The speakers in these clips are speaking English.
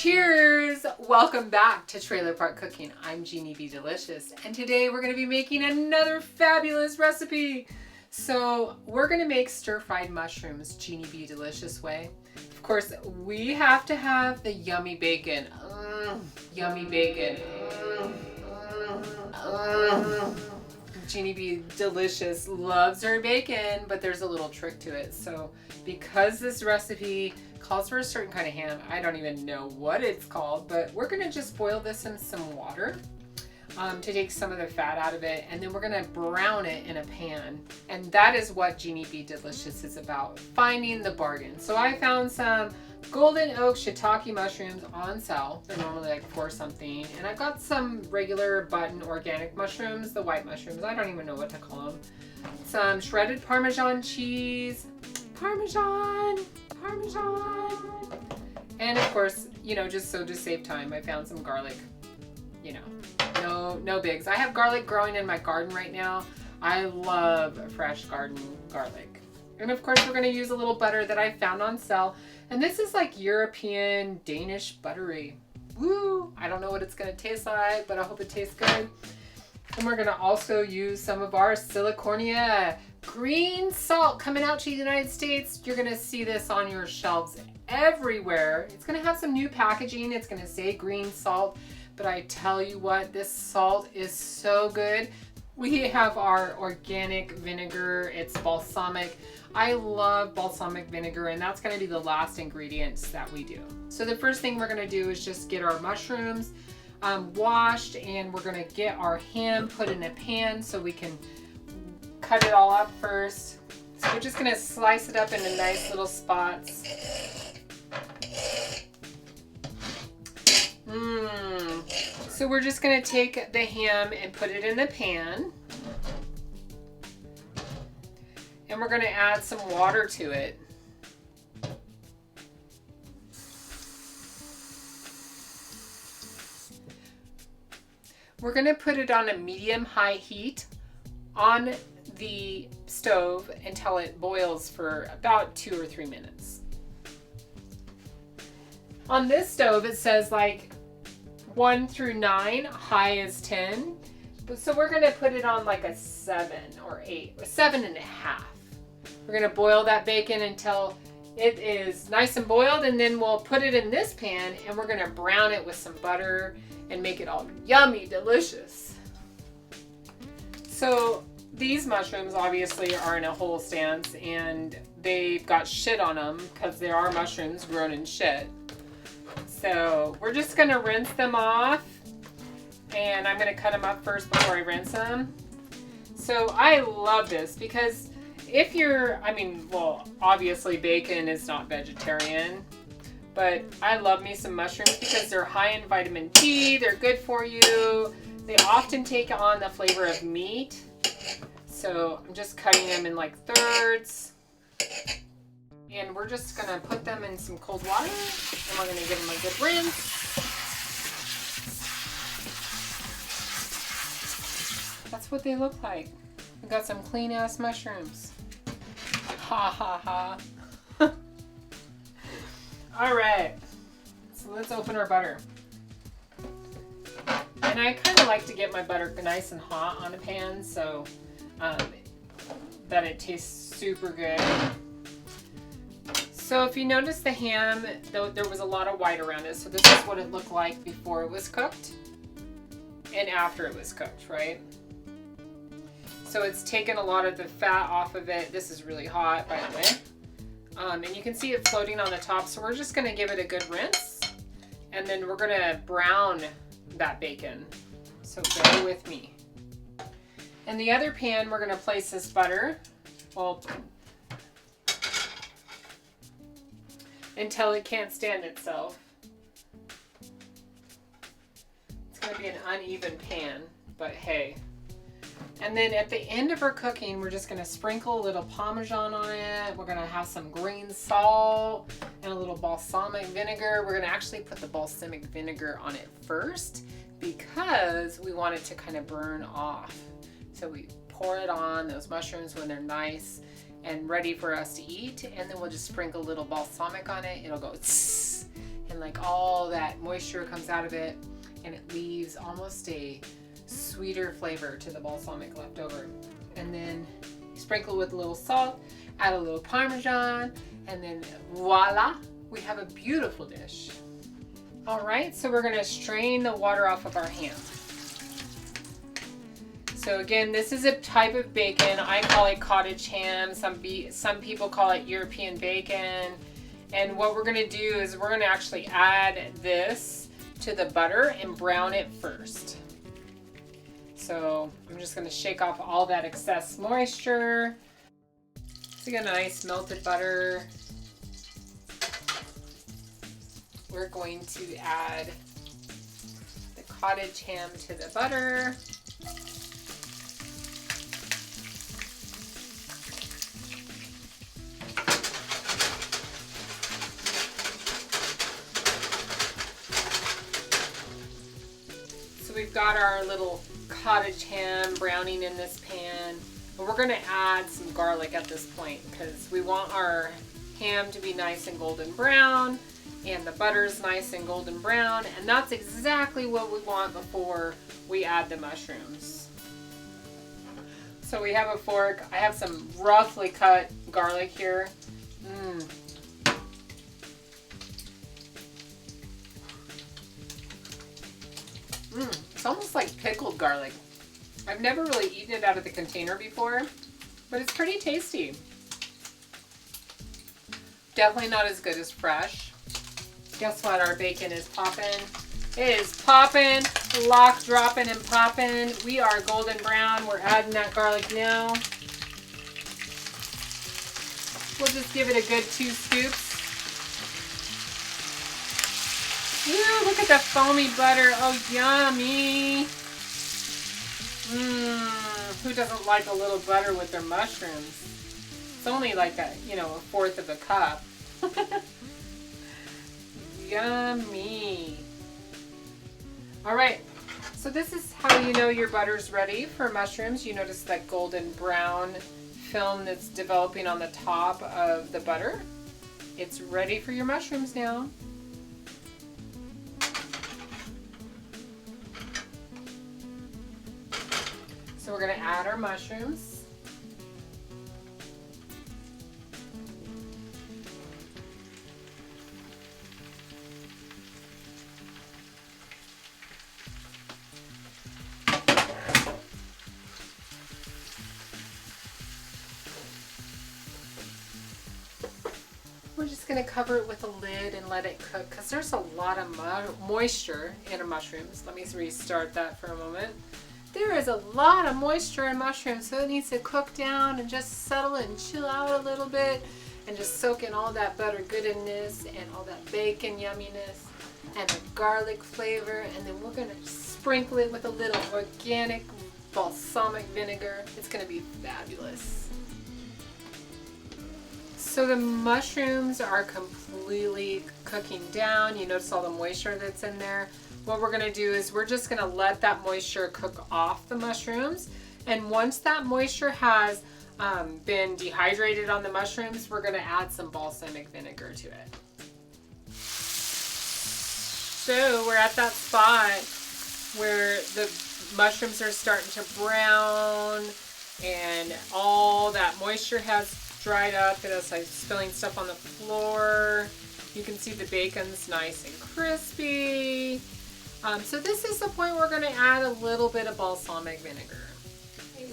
Cheers! Welcome back to Trailer Park Cooking. I'm Genie B Delishus, and today we're going to be making another fabulous recipe. So we're going to make stir-fried mushrooms Genie B Delishus way. Of course, we have to have the yummy bacon. Yummy bacon. Genie B Delishus loves her bacon, but there's a little trick to it. So because this recipe calls for a certain kind of ham, I don't even know what it's called, but we're gonna just boil this in some water to take some of the fat out of it, and then we're gonna brown it in a pan. And that is what Genie B Delishus is about, finding the bargain. So I found some golden oak shiitake mushrooms on sale. They're normally like $4 something. And I got some regular button organic mushrooms, the white mushrooms. I don't even know what to call them. Some shredded Parmesan cheese. Parmesan. And of course, just to save time, I found some garlic. No bigs. I have garlic growing in my garden right now. I love fresh garden garlic. And of course, we're going to use a little butter that I found on sale. And this is like European Danish buttery. Woo! I don't know what it's going to taste like, but I hope it tastes good. And we're going to also use some of our Silicornia green salt coming out to the United States. You're going to see this on your shelves everywhere. It's going to have some new packaging. It's going to say green salt, but I tell you what, this salt is so good. We have our organic vinegar. It's balsamic. I love balsamic vinegar, and that's going to be the last ingredients that we do. So the first thing we're going to do is just get our mushrooms washed, and we're going to get our ham put in a pan so we can cut it all up first. So we're just going to slice it up into nice little spots. So we're just going to take the ham and put it in the pan. And we're going to add some water to it. We're going to put it on a medium-high heat on the stove until it boils for about 2 or 3 minutes. On this stove, it says like 1 through 9, high is 10. So we're going to put it on like a 7 or 8, or 7.5. We're going to boil that bacon until it is nice and boiled, and then we'll put it in this pan and we're going to brown it with some butter and make it all yummy delicious. So these mushrooms obviously are in a whole stance, and they've got shit on them because there are mushrooms grown in shit. So we're just going to rinse them off, and I'm going to cut them up first before I rinse them. So I love this because if you're, obviously bacon is not vegetarian, but I love me some mushrooms because they're high in vitamin D, they're good for you. They often take on the flavor of meat. So I'm just cutting them in like thirds. And we're just gonna put them in some cold water, and we're gonna give them a good rinse. That's what they look like. We got some clean ass mushrooms. Ha ha ha. All right, so let's open our butter. And I kind of like to get my butter nice and hot on a pan so that it tastes super good. So if you notice the ham, there was a lot of white around it. So this is what it looked like before it was cooked and after it was cooked, right? So it's taken a lot of the fat off of it. This is really hot, by the way. And you can see it floating on the top. So we're just gonna give it a good rinse, and then we're gonna brown that bacon. So bear with me. In the other pan, we're gonna place this butter, until it can't stand itself. It's gonna be an uneven pan, but hey. And then at the end of our cooking, we're just gonna sprinkle a little Parmesan on it. We're gonna have some green salt and a little balsamic vinegar. We're gonna actually put the balsamic vinegar on it first because we want it to kind of burn off. So we pour it on those mushrooms when they're nice and ready for us to eat, and then we'll just sprinkle a little balsamic on it. It'll go tss, and and like all that moisture comes out of it, and it leaves almost a sweeter flavor to the balsamic left over. And then sprinkle with a little salt, add a little Parmesan, and then voila, we have a beautiful dish. All right, so we're gonna strain the water off of our ham. So again, this is a type of bacon. I call it cottage ham. Some people call it European bacon. And what we're gonna do is we're gonna actually add this to the butter and brown it first. So I'm just gonna shake off all that excess moisture. So you got a nice melted butter. We're going to add the cottage ham to the butter. So we've got our little cottage ham browning in this pan. But we're gonna add some garlic at this point because we want our ham to be nice and golden brown and the butter's nice and golden brown, and that's exactly what we want before we add the mushrooms. So we have a fork. I have some roughly cut garlic here. It's almost like pickled garlic. I've never really eaten it out of the container before, but it's pretty tasty. Definitely not as good as fresh. Guess what? Our bacon is popping. It is popping, lock, dropping, and popping. We are golden brown. We're adding that garlic now. We'll just give it a good 2 scoops. Ooh, look at the foamy butter. Oh, yummy. Who doesn't like a little butter with their mushrooms? It's only like a 1/4 of a cup. Yummy. All right, so this is how you know your butter's ready for mushrooms. You notice that golden brown film that's developing on the top of the butter. It's ready for your mushrooms now. So we're gonna add our mushrooms. We're just gonna cover it with a lid and let it cook because there's a lot of moisture in mushrooms. Let me restart that for a moment. There is a lot of moisture in mushrooms, so it needs to cook down and just settle and chill out a little bit and just soak in all that butter goodness and all that bacon yumminess and the garlic flavor. And then we're gonna sprinkle it with a little organic balsamic vinegar. It's gonna be fabulous. So the mushrooms are completely cooking down. You notice all the moisture that's in there. What we're gonna do is we're just gonna let that moisture cook off the mushrooms. And once that moisture has been dehydrated on the mushrooms, we're gonna add some balsamic vinegar to it. So we're at that spot where the mushrooms are starting to brown and all that moisture has dried up. It's like spilling stuff on the floor. You can see the bacon's nice and crispy. So this is the point we're going to add a little bit of balsamic vinegar.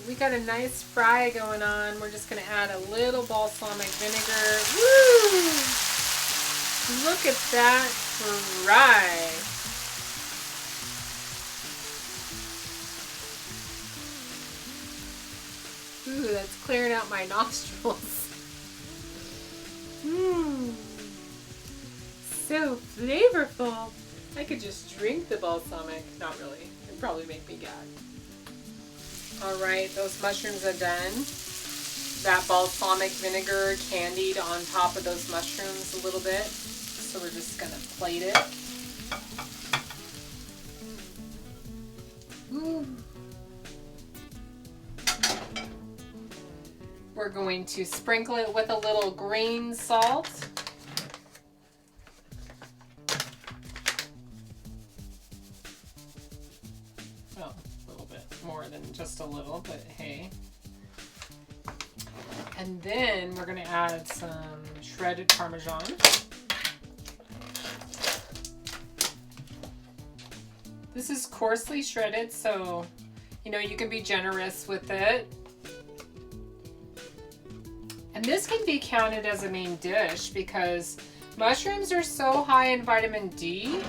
We got a nice fry going on. We're just going to add a little balsamic vinegar. Woo! Look at that fry. Ooh, that's clearing out my nostrils. Mmm. So flavorful. I could just drink the balsamic. Not really. It'd probably make me gag. All right, those mushrooms are done. That balsamic vinegar candied on top of those mushrooms a little bit. So we're just gonna plate it. Ooh. We're going to sprinkle it with a little green salt. just a little, but hey. And then we're going to add some shredded Parmesan. This is coarsely shredded, so you know you can be generous with it. And this can be counted as a main dish because mushrooms are so high in vitamin D.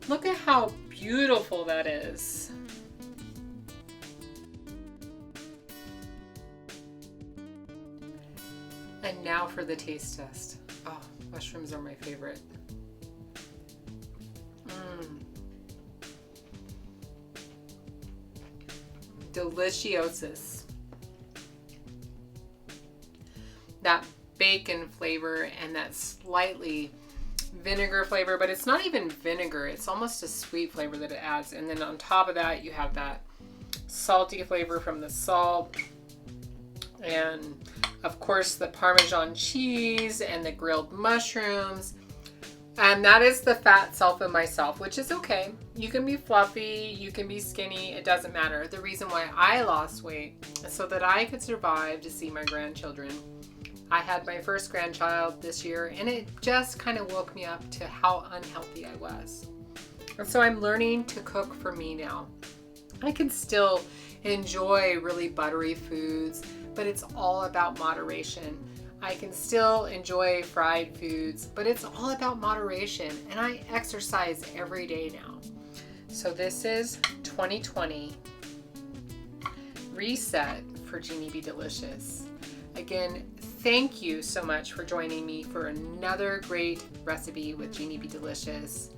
Look at how beautiful that is. And now for the taste test. Oh, mushrooms are my favorite. Delishiosus. That bacon flavor and that slightly vinegar flavor, but it's not even vinegar. It's almost a sweet flavor that it adds. And then on top of that, you have that salty flavor from the salt. And of course, the Parmesan cheese and the grilled mushrooms. And that is the fat self of myself, which is okay. You can be fluffy, you can be skinny, it doesn't matter. The reason why I lost weight is so that I could survive to see my grandchildren. I had my first grandchild this year, and it just kind of woke me up to how unhealthy I was. And so I'm learning to cook for me now. I can still enjoy really buttery foods, but it's all about moderation. I can still enjoy fried foods, but it's all about moderation, and I exercise every day now. So this is 2020 reset for Genie B Delishus. Again, thank you so much for joining me for another great recipe with Genie B Delishus.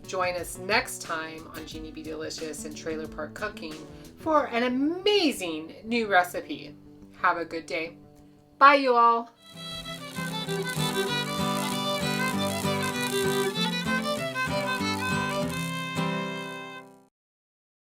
Join us next time on Genie B Delishus and Trailer Park Cooking for an amazing new recipe. Have a good day. Bye, you all.